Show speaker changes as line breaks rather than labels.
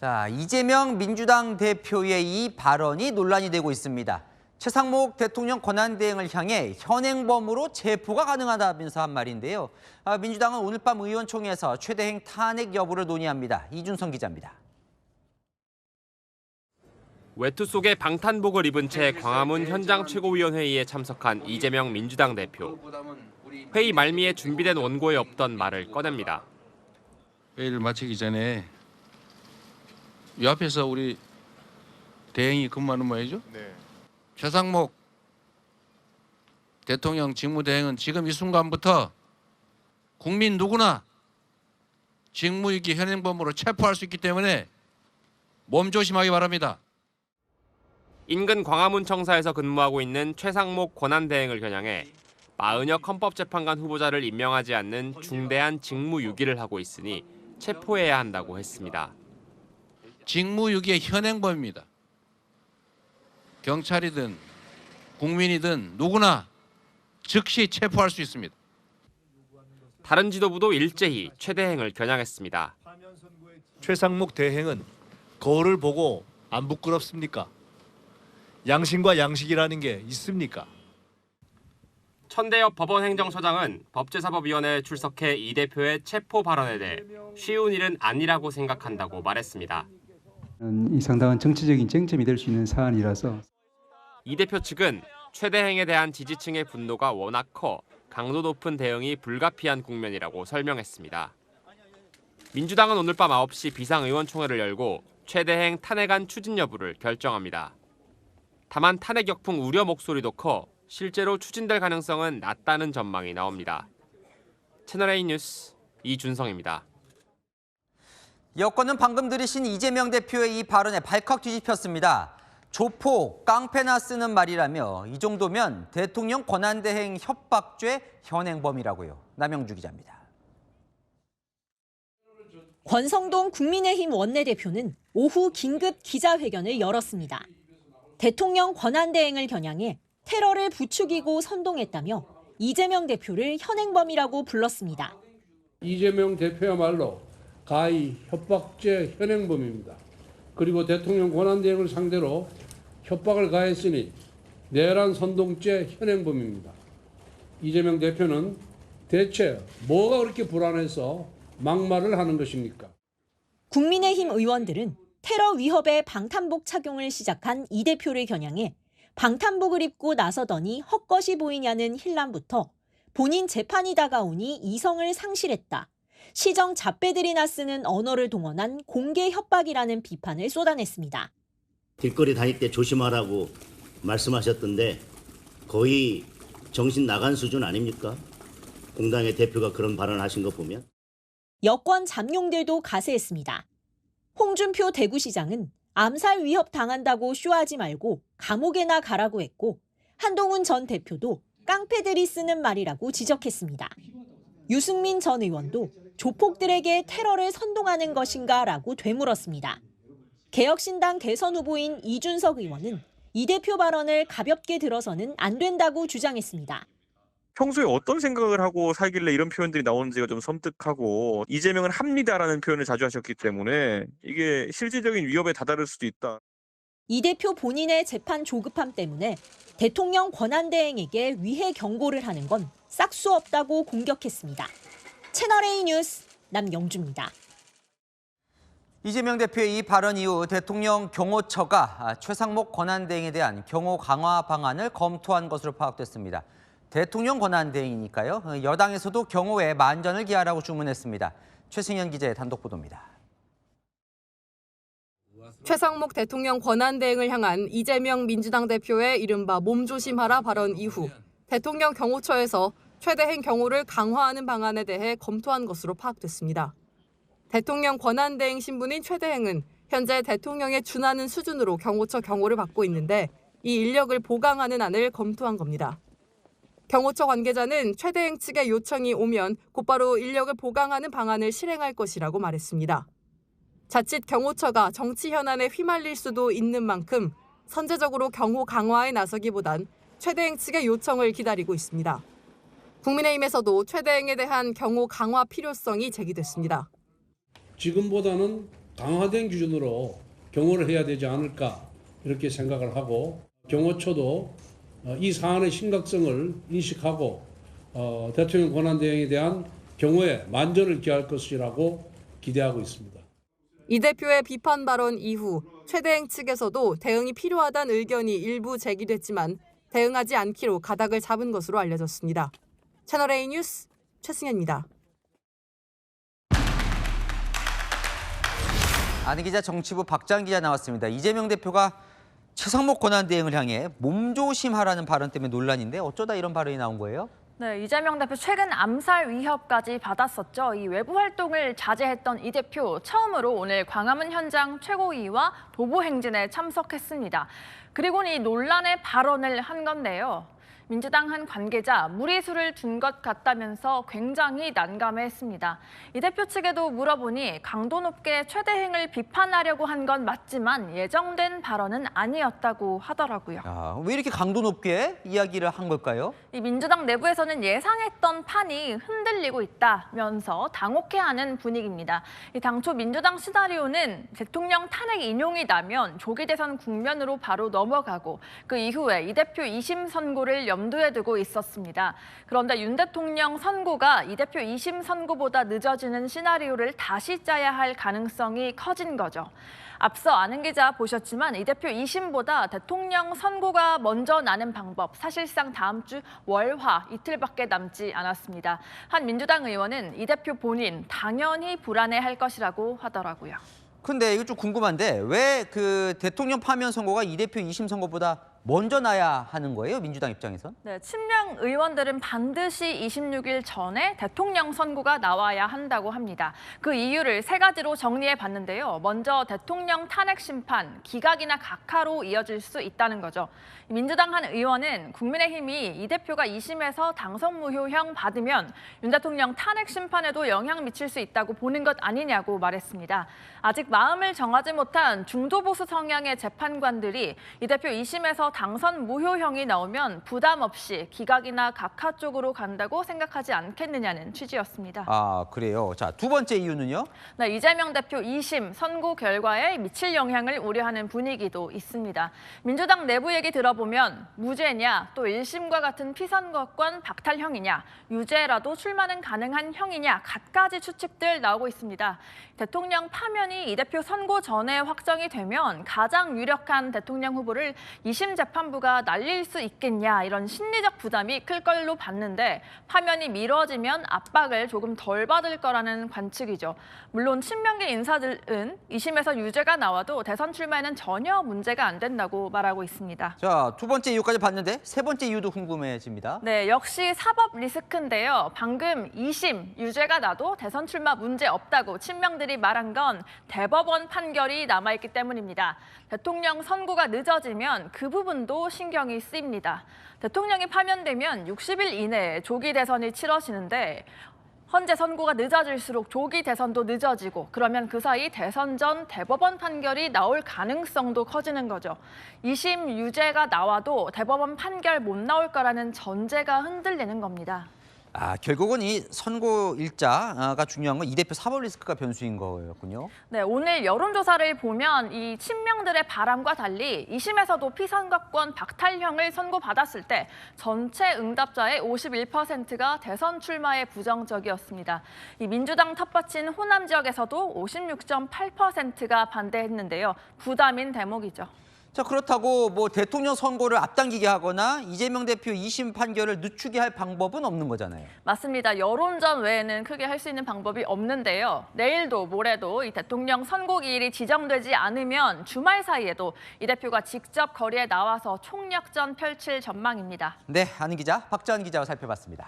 자, 이재명 민주당 대표의 이 발언이 논란이 되고 있습니다. 최상목 대통령 권한대행을 향해 현행범으로 체포가 가능하다면서 한 말인데요. 민주당은 오늘 밤 의원총회에서 최대행 탄핵 여부를 논의합니다. 이준성 기자입니다.
외투 속에 방탄복을 입은 채 광화문 현장 최고위원회의에 참석한 이재명 민주당 대표. 회의 말미에 준비된 원고에 없던 말을 꺼냅니다.
회의를 마치기 전에 이 앞에서 우리 대행이 근무하는 모양이죠? 네. 최상목 대통령 직무대행은 지금 이 순간부터 국민 누구나 직무유기 현행범으로 체포할 수 있기 때문에 몸조심하기 바랍니다.
인근 광화문 청사에서 근무하고 있는 최상목 권한대행을 겨냥해 마은혁 헌법재판관 후보자를 임명하지 않는 중대한 직무유기를 하고 있으니 체포해야 한다고 했습니다.
직무유기의 현행범입니다. 경찰이든 국민이든 누구나 즉시 체포할 수 있습니다.
다른 지도부도 일제히 최 대행을 겨냥했습니다.
최상목 대행은 거울을 보고 안 부끄럽습니까? 양심과 양식이라는 게 있습니까?
천대엽 법원행정처장은 법제사법위원회에 출석해 이 대표의 체포 발언에 대해 쉬운 일은 아니라고 생각한다고 말했습니다.
이 상당한 정치적인 쟁점이 될 수 있는 사안이라서
이 대표 측은 최 대행에 대한 지지층의 분노가 워낙 커 강도 높은 대응이 불가피한 국면이라고 설명했습니다. 민주당은 오늘 밤 9시 비상의원총회를 열고 최 대행 탄핵안 추진 여부를 결정합니다. 다만 탄핵 역풍 우려 목소리도 커 실제로 추진될 가능성은 낮다는 전망이 나옵니다. 채널A 뉴스 이준성입니다.
여권은 방금 들으신 이재명 대표의 이 발언에 발칵 뒤집혔습니다. 조폭, 깡패나 쓰는 말이라며 이 정도면 대통령 권한대행 협박죄 현행범이라고요. 남영주 기자입니다.
권성동 국민의힘 원내대표는 오후 긴급 기자회견을 열었습니다. 대통령 권한대행을 겨냥해 테러를 부추기고 선동했다며 이재명 대표를 현행범이라고 불렀습니다.
이재명 대표야말로 가히 협박죄 현행범입니다. 그리고 대통령 권한대행을 상대로 협박을 가했으니 내란 선동죄 현행범입니다. 이재명 대표는 대체 뭐가 그렇게 불안해서 막말을 하는 것입니까?
국민의힘 의원들은 테러 위협의 방탄복 착용을 시작한 이 대표를 겨냥해 방탄복을 입고 나서더니 헛것이 보이냐는 힐난부터 본인 재판이 다가오니 이성을 상실했다. 시정 잡배들이나 쓰는 언어를 동원한 공개 협박이라는 비판을 쏟아냈습니다.
길거리 다닐 때 조심하라고 말씀하셨던데 거의 정신 나간 수준 아닙니까? 공당의 대표가 그런 발언하신 거 보면.
여권 잠룡들도 가세했습니다. 홍준표 대구시장은 암살 위협 당한다고 쇼하지 말고 감옥에나 가라고 했고 한동훈 전 대표도 깡패들이 쓰는 말이라고 지적했습니다. 유승민 전 의원도 조폭들에게 테러를 선동하는 것인가라고 되물었습니다. 개혁신당 대선 후보인 이준석 의원은 이 대표 발언을 가볍게 들어서는 안 된다고 주장했습니다.
평소에 어떤 생각을 하고 살길래 이런 표현들이 나오는지가 좀 섬뜩하고 이재명은 합니다라는 표현을 자주 하셨기 때문에 이게 실질적인 위협에 다다를 수도 있다.
이 대표 본인의 재판 조급함 때문에 대통령 권한대행에게 위해 경고를 하는 건 싹 수 없다고 공격했습니다. 채널A 뉴스 남영주입니다.
이재명 대표의 이 발언 이후 대통령 경호처가 최상목 권한대행에 대한 경호 강화 방안을 검토한 것으로 파악됐습니다. 대통령 권한대행이니까요. 여당에서도 경호에 만전을 기하라고 주문했습니다. 최승현 기자의 단독 보도입니다.
최상목 대통령 권한대행을 향한 이재명 민주당 대표의 이른바 몸조심하라 발언 이후 대통령 경호처에서 최 대행 경호를 강화하는 방안에 대해 검토한 것으로 파악됐습니다. 대통령 권한대행 신분인 최 대행은 현재 대통령에 준하는 수준으로 경호처 경호를 받고 있는데 이 인력을 보강하는 안을 검토한 겁니다. 경호처 관계자는 최 대행 측의 요청이 오면 곧바로 인력을 보강하는 방안을 실행할 것이라고 말했습니다. 자칫 경호처가 정치 현안에 휘말릴 수도 있는 만큼 선제적으로 경호 강화에 나서기보단 최 대행 측의 요청을 기다리고 있습니다. 국민의힘에서도 최 대행에 대한 경호 강화 필요성이 제기됐습니다.
지금보다는 강화된 기준으로 경호를 해야 되지 않을까 이렇게 생각을 하고 경호처도 이 사안의 심각성을 인식하고 대통령 권한대행에 대한 경호에 만전을 기할 것이라고 기대하고 있습니다.
이 대표의 비판 발언 이후 최대행 측에서도 대응이 필요하다는 의견이 일부 제기됐지만 대응하지 않기로 가닥을 잡은 것으로 알려졌습니다. 채널A 뉴스 최승현입니다.
안희 기자, 정치부 박장 기자 나왔습니다. 이재명 대표가 최상목 권한대행을 향해 몸조심하라는 발언 때문에 논란인데 어쩌다 이런 발언이 나온 거예요?
네, 이재명 대표 최근 암살 위협까지 받았었죠. 이 외부 활동을 자제했던 이 대표 처음으로 오늘 광화문 현장 최고위와 도보 행진에 참석했습니다. 그리고 이 논란의 발언을 한 건데요. 민주당 한 관계자 무리수를 둔 것 같다면서 굉장히 난감해했습니다. 이 대표 측에도 물어보니 강도 높게 최대행을 비판하려고 한 건 맞지만 예정된 발언은 아니었다고 하더라고요.
왜 이렇게 강도 높게 이야기를 한 걸까요?
이 민주당 내부에서는 예상했던 판이 흔들리고 있다면서 당혹해하는 분위기입니다. 이 당초 민주당 시나리오는 대통령 탄핵 인용이 나면 조기 대선 국면으로 바로 넘어가고 그 이후에 이 대표 2심 선고를 염두에 두고 있었습니다. 그런데 윤 대통령 선고가 이 대표 2심 선고보다 늦어지는 시나리오를 다시 짜야 할 가능성이 커진 거죠. 앞서 안은 기자 보셨지만 이 대표 2심보다 대통령 선고가 먼저 나는 방법, 사실상 다음 주 월화 이틀밖에 남지 않았습니다. 한 민주당 의원은 이 대표 본인 당연히 불안해할 것이라고 하더라고요.
근데 이거 좀 궁금한데 왜 그 대통령 파면 선고가 이 대표 2심 선고보다 먼저 나야 하는 거예요? 민주당 입장에선?
네, 친명 의원들은 반드시 26일 전에 대통령 선고가 나와야 한다고 합니다. 그 이유를 세 가지로 정리해 봤는데요. 먼저 대통령 탄핵 심판, 기각이나 각하로 이어질 수 있다는 거죠. 민주당 한 의원은 국민의힘이 이 대표가 2심에서 당선 무효형 받으면 윤 대통령 탄핵 심판에도 영향 미칠 수 있다고 보는 것 아니냐고 말했습니다. 아직 마음을 정하지 못한 중도보수 성향의 재판관들이 이 대표 2심에서 당선 무효형이 나오면 부담 없이 기각이나 각하 쪽으로 간다고 생각하지 않겠느냐는 취지였습니다.
그래요. 자, 두 번째 이유는요?
네, 이재명 대표 2심 선고 결과에 미칠 영향을 우려하는 분위기도 있습니다. 민주당 내부 얘기 들어보면 무죄냐, 또 1심과 같은 피선거권 박탈형이냐, 유죄라도 출마는 가능한 형이냐 갖가지 추측들 나오고 있습니다. 대통령 파면이 이 대표 선고 전에 확정이 되면 가장 유력한 대통령 후보를 2심 재판부가 날릴 수 있겠냐 이런 심리적 부담이 클 걸로 봤는데 파면이 미뤄지면 압박을 조금 덜 받을 거라는 관측이죠. 물론 친명계 인사들은 2심에서 유죄가 나와도 대선 출마에는 전혀 문제가 안 된다고 말하고 있습니다.
자, 두 번째 이유까지 봤는데 세 번째 이유도 궁금해집니다.
네, 역시 사법 리스크인데요. 방금 2심 유죄가 나도 대선 출마 문제 없다고 친명들이 말한 건 대법원 판결이 남아있기 때문입니다. 대통령 선고가 늦어지면 그 부분도 신경이 쓰입니다. 대통령이 파면되면 60일 이내에 조기 대선이 치러지는데 현재 선고가 늦어질수록 조기 대선도 늦어지고 그러면 그 사이 대선 전 대법원 판결이 나올 가능성도 커지는 거죠. 2심 유죄가 나와도 대법원 판결 못 나올 거라는 전제가 흔들리는 겁니다.
결국은 이 선고 일자가 중요한 건 이 대표 사법 리스크가 변수인 거였군요.
네, 오늘 여론조사를 보면 이 친명들의 바람과 달리 2심에서도 피선거권 박탈형을 선고받았을 때 전체 응답자의 51%가 대선 출마에 부정적이었습니다. 이 민주당 텃밭인 호남 지역에서도 56.8%가 반대했는데요. 부담인 대목이죠.
자, 그렇다고 뭐 대통령 선고를 앞당기게 하거나 이재명 대표 2심 판결을 늦추게 할 방법은 없는 거잖아요.
맞습니다. 여론전 외에는 크게 할 수 있는 방법이 없는데요. 내일도 모레도 이 대통령 선고 기일이 지정되지 않으면 주말 사이에도 이 대표가 직접 거리에 나와서 총력전 펼칠 전망입니다.
네, 안은 기자, 박지원 기자와 살펴봤습니다.